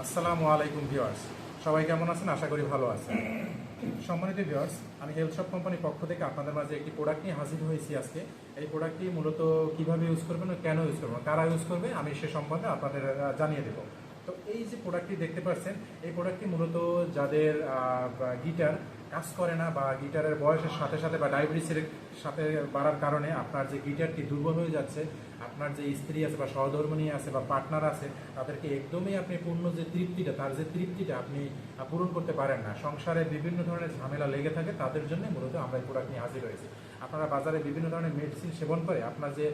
আসসালামু আলাইকুম ভিউয়ার্স, সবাই কেমন আছেন? আশা করি ভালো আছেন। সম্মানিত ভিউয়ার্স, আমি হেলথ শপ কোম্পানির পক্ষ থেকে আপনাদের মাঝে একটি প্রোডাক্ট নিয়ে হাজির হয়েছি আজকে। এই প্রোডাক্টটি মূলত কিভাবে ইউজ করবেন ও কেন ইউজ করবেন, কারা ইউজ করবে, আমি সে সম্বন্ধে আপনাদের জানিয়ে দেব। তো এই যে প্রোডাক্টটি দেখতে পাচ্ছেন, এই প্রোডাক্টটি মূলত যাদের গিটার কাজ করে না বা গিটারের বয়সের সাথে সাথে বা ডায়াবেটিসের সাথে বাড়ার কারণে আপনার যে গিটারটি দুর্বল হয়ে যাচ্ছে, আপনার যে স্ত্রী আছে বা সহধর্মিণী আছে বা পার্টনার আছে, তাদেরকে একদমই আপনি পূর্ণ যে তৃপ্তিটা, তার যে তৃপ্তিটা আপনি পূরণ করতে পারেন না, সংসারে বিভিন্ন ধরনের ঝামেলা লেগে থাকে, তাদের জন্য মূলত আমরা এই প্রোডাক্ট নিয়ে হাজির হয়েছি। আপনারা বাজারে বিভিন্ন ধরনের মেডিসিন সেবন করে আপনার যে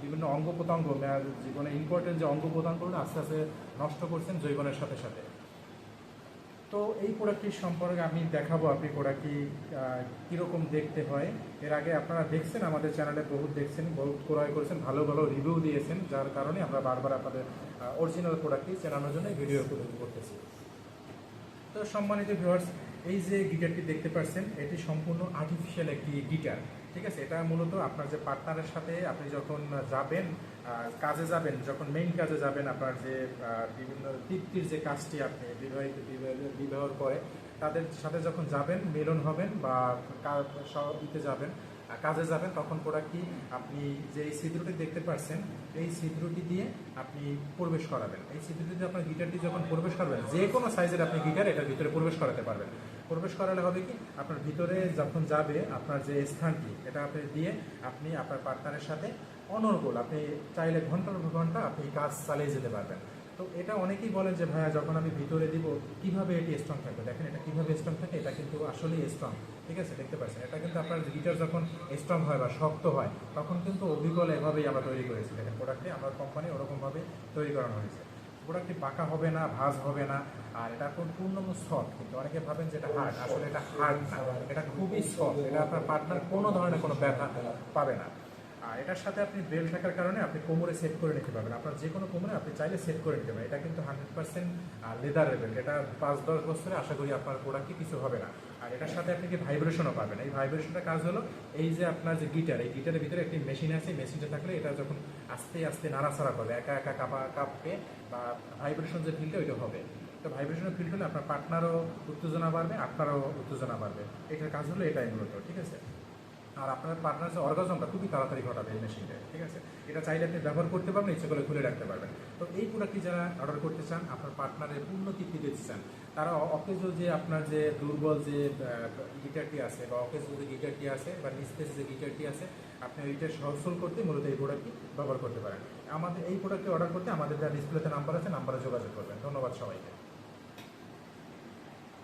বিভিন্ন অঙ্গ প্রত্যঙ্গ, জীবনে ইম্পর্টেন্ট যে অঙ্গ প্রত্যঙ্গগুলো আস্তে আস্তে নষ্ট করছেন যৌবনের সাথে সাথে। তো এই প্রোডাক্টটির সম্পর্কে আমি দেখাবো আপনি প্রোডাক্টটি কীরকম দেখতে হয়। এর আগে আপনারা দেখছেন, আমাদের চ্যানেলে বহুত দেখছেন, বহুত ক্রয় করেছেন, ভালো ভালো রিভিউ দিয়েছেন, যার কারণে আমরা বারবার আপনাদের অরিজিনাল প্রোডাক্টটি চেনানোর জন্য ভিডিও করতেছি। তো সম্মানিত ভিউয়ার্স, এই যে গিটারটি দেখতে পাচ্ছেন, এটি সম্পূর্ণ আর্টিফিশিয়াল একটি গিটার, ঠিক আছে। এটা মূলত আপনার যে পার্টনারের সাথে আপনি যখন যাবেন, কাজে যাবেন, যখন মেইন কাজে যাবেন, আপনার যে বিভিন্ন তৃপ্তির যে কাজটি আপনি বিবাহ করে তাদের সাথে যখন যাবেন, মিলন হবেন বা দিতে যাবেন, কাজে যাবেন, তখন প্রোডাক্টটি আপনি যে এই ছিদ্রটি দেখতে পাচ্ছেন, এই ছিদ্রটি দিয়ে আপনি প্রবেশ করাবেন। এই ছিদ্রটি দিয়ে আপনার গিটারটি যখন প্রবেশ করবেন, যে কোনো সাইজের আপনি গিটার এটার ভিতরে প্রবেশ করাতে পারবেন। প্রবেশ করালে হবে কি, আপনার ভিতরে যখন যাবে আপনার যে স্থানটি, এটা আপনি দিয়ে আপনি আপনার পার্টনারের সাথে অনর্গল আপনি চাইলে ঘন্টার পর ঘন্টা আপনি কাজ চালিয়ে যেতে পারবেন। তো এটা অনেকেই বলেন যে ভাইয়া, যখন আমি ভিতরে দিব কিভাবে এটি স্ট্রং থাকবে। দেখেন এটা কিভাবে স্ট্রং থাকে, এটা কিন্তু আসলেই স্ট্রং, ঠিক আছে, দেখতে পাচ্ছেন। এটা কিন্তু আপনার গিটার যখন স্ট্রং হয় বা শক্ত হয়, তখন কিন্তু অবিকল এভাবেই আমরা তৈরি করেছি। দেখেন প্রোডাক্টটি আমার কোম্পানি ওরকমভাবে তৈরি করানো হয়েছে। প্রোডাক্টটি পাকা হবে না, ভাঁজ হবে না, আর এটা পূর্ণ সফট। কিন্তু অনেকে ভাবেন যে এটা হার্ড, আসলে এটা হার্ড না, এটা খুবই সফট। এটা আপনার পার্টনার কোনো ধরনের কোনো ব্যথা পাবে না। আর এটার সাথে আপনি বেল্ট থাকার কারণে আপনি কোমরে সেট করে নিতে পারবেন, আপনার যে কোনো কোমরে আপনি চাইলে সেট করে নিতে পারবেন। এটা কিন্তু 100% লেদারের বেল্ট। এটা 5-10 বছরে আশা করি আপনার প্রোডাক্টে কিছু হবে না। আর এটার সাথে আপনি কি ভাইব্রেশনও পাবেন। এই ভাইব্রেশনটা কাজ হলো, এই যে আপনার যে গিটার, এই গিটারের ভিতরে একটি মেশিন আছে, মেশিনটা থাকলে এটা যখন আস্তে আস্তে নাড়াচাড়া করবে, একা একা কাঁপবে বা ভাইব্রেশন যে ফিলটা ওইটা হবে। তো ভাইব্রেশনের ফিল হলে আপনার পার্টনারও উত্তেজনা বাড়বে, আপনারও উত্তেজনা বাড়বে। এটার কাজ হলো এটাই মূলত, ঠিক আছে। আর আপনার পার্টনার যে অর্গাজমটা খুবই তাড়াতাড়ি ঘটাবে এই মেশিনটা, ঠিক আছে। এটা চাইলে আপনি ব্যবহার করতে পারবেন, ইচ্ছে করে খুলে রাখতে পারবেন। তো এই প্রোডাক্টটি যারা অর্ডার করতে চান, আপনার পার্টনারের পূর্ণ তৃপ্তি দিতে চান, তারা অকেজো যে আপনার যে দুর্বল যে গিটারটি আছে বা অকেজো যে গিটারটি আছে বা নিস্তেজ যে গিটারটি আছে, আপনি ওইটা সহজল করতে মূলত এই প্রোডাক্টটি ব্যবহার করতে পারেন। আমাদের এই প্রোডাক্টটি অর্ডার করতে আমাদের যা ডিসপ্লেতে নাম্বার আছে, নাম্বারে যোগাযোগ করবেন। ধন্যবাদ সবাইকে।